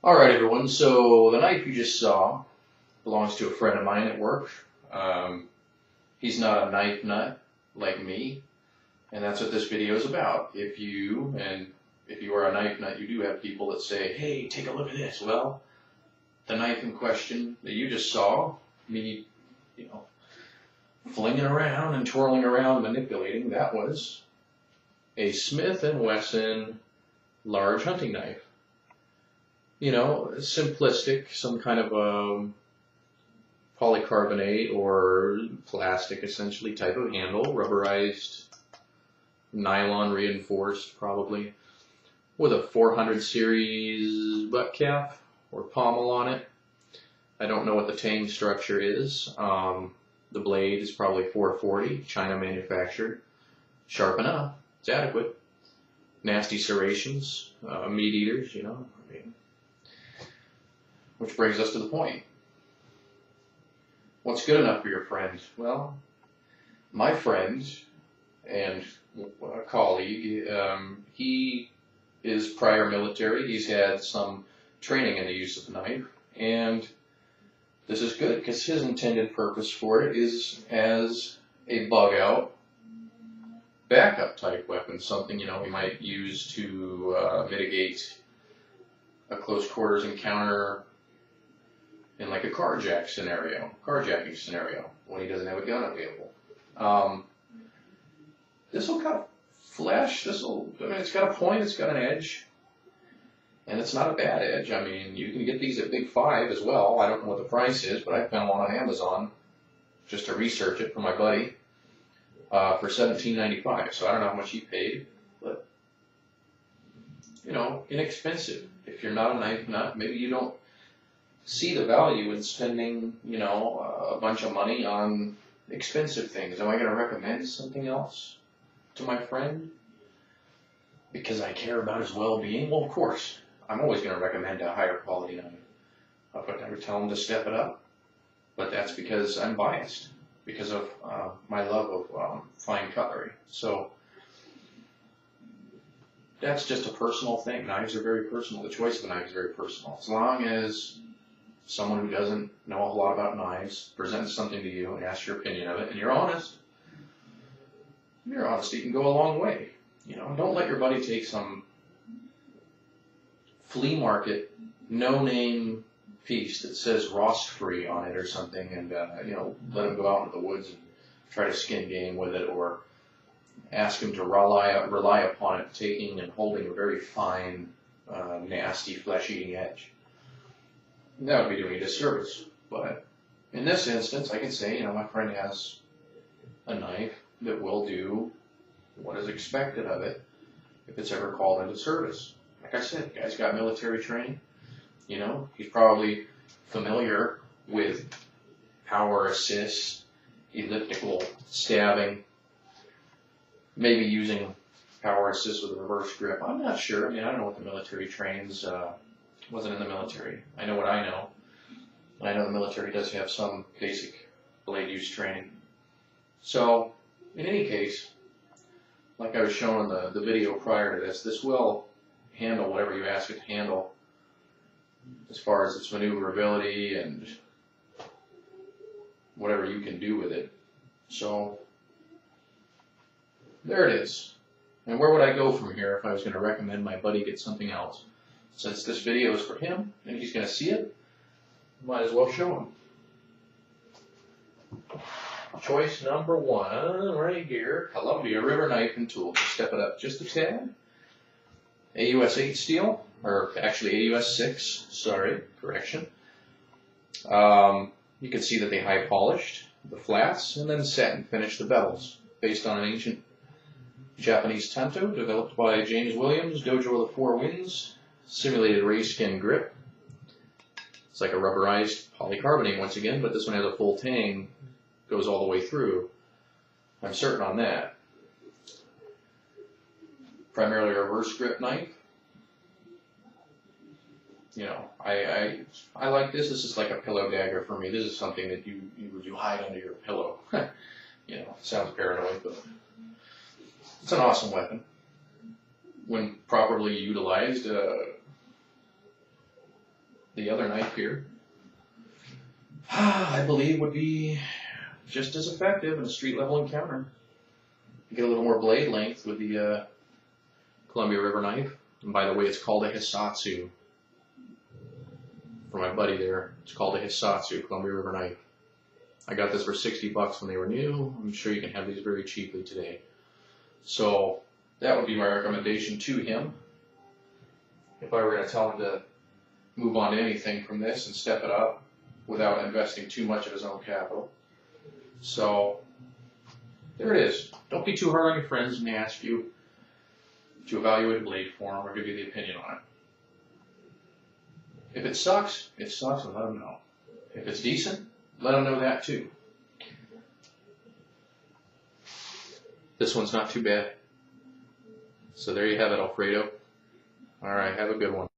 Alright everyone, so the knife you just saw belongs to a friend of mine at work. He's not a knife nut like me, and that's what this video is about. If you are a knife nut, you do have people that say, hey, take a look at this. Well, the knife in question that you just saw, me, flinging around and twirling around, manipulating, that was a Smith & Wesson large hunting knife. Simplistic, some kind of polycarbonate or plastic, essentially, type of handle, rubberized, nylon reinforced, probably, with a 400 series butt cap or pommel on it. I don't know what the tang structure is. The blade is probably 440, China manufactured. Sharp enough, it's adequate. Nasty serrations, meat eaters, Which brings us to the point. What's good enough for your friend? Well, my friend and a colleague, he is prior military. He's had some training in the use of the knife, and this is good because his intended purpose for it is as a bug-out backup type weapon, something he might use to mitigate a close quarters encounter in like a carjacking scenario, when he doesn't have a gun available. This will cut flesh. It's got a point, it's got an edge, and it's not a bad edge. I mean, you can get these at Big 5 as well. I don't know what the price is, but I found one on Amazon just to research it for my buddy for $17.95. So I don't know how much he paid, but inexpensive. If you're not a knife nut, maybe you don't see the value in spending, a bunch of money on expensive things. Am I going to recommend something else to my friend because I care about his well-being? Well, of course. I'm always going to recommend a higher quality knife. I would never tell him to step it up, but that's because I'm biased, because of my love of fine cutlery. So that's just a personal thing. Knives are very personal. The choice of a knife is very personal. As long as someone who doesn't know a whole lot about knives presents something to you and asks your opinion of it, and you're honest, your honesty can go a long way. Don't let your buddy take some flea market, no-name piece that says rust-free on it or something, and let him go out into the woods and try to skin game with it, or ask him to rely upon it taking and holding a very fine, nasty, flesh-eating edge. That would be doing a disservice. But in this instance, I can say, my friend has a knife that will do what is expected of it if it's ever called into service. Like I said, the guy's got military training. He's probably familiar with power assist, elliptical stabbing, maybe using power assist with a reverse grip. I'm not sure. I don't know what the military trains. Wasn't in the military. I know what I know. And I know the military does have some basic blade use training. So, in any case, like I was showing in the video prior to this will handle whatever you ask it to handle as far as its maneuverability and whatever you can do with it. So, there it is. And where would I go from here if I was going to recommend my buddy get something else? Since this video is for him and he's going to see it, might as well show him. Choice number 1 right here, Columbia River Knife and Tool. Just step it up just a tad. AUS 8 steel, or actually AUS 6, sorry, correction. You can see that they high polished the flats and then satin finished the bevels based on an ancient Japanese tanto developed by James Williams, Dojo of the Four Winds. Simulated ray skin grip. It's like a rubberized polycarbonate once again, but this one has a full tang, goes all the way through. I'm certain on that. Primarily a reverse grip knife. I like this. This is like a pillow dagger for me. This is something that you hide under your pillow. Sounds paranoid, but it's an awesome weapon. When properly utilized, the other knife here, I believe would be just as effective in a street level encounter. You get a little more blade length with the Columbia River knife. And by the way, it's called a Hisatsu. For my buddy there, it's called a Hisatsu, Columbia River knife. I got this for $60 when they were new. I'm sure you can have these very cheaply today. So that would be my recommendation to him. If I were going to tell him to move on to anything from this and step it up without investing too much of his own capital. So there it is. Don't be too hard on your friends when they ask you to evaluate a blade for them or give you the opinion on it. If it sucks, and let them know. If it's decent, let them know that too. This one's not too bad. So there you have it, Alfredo. All right, have a good one.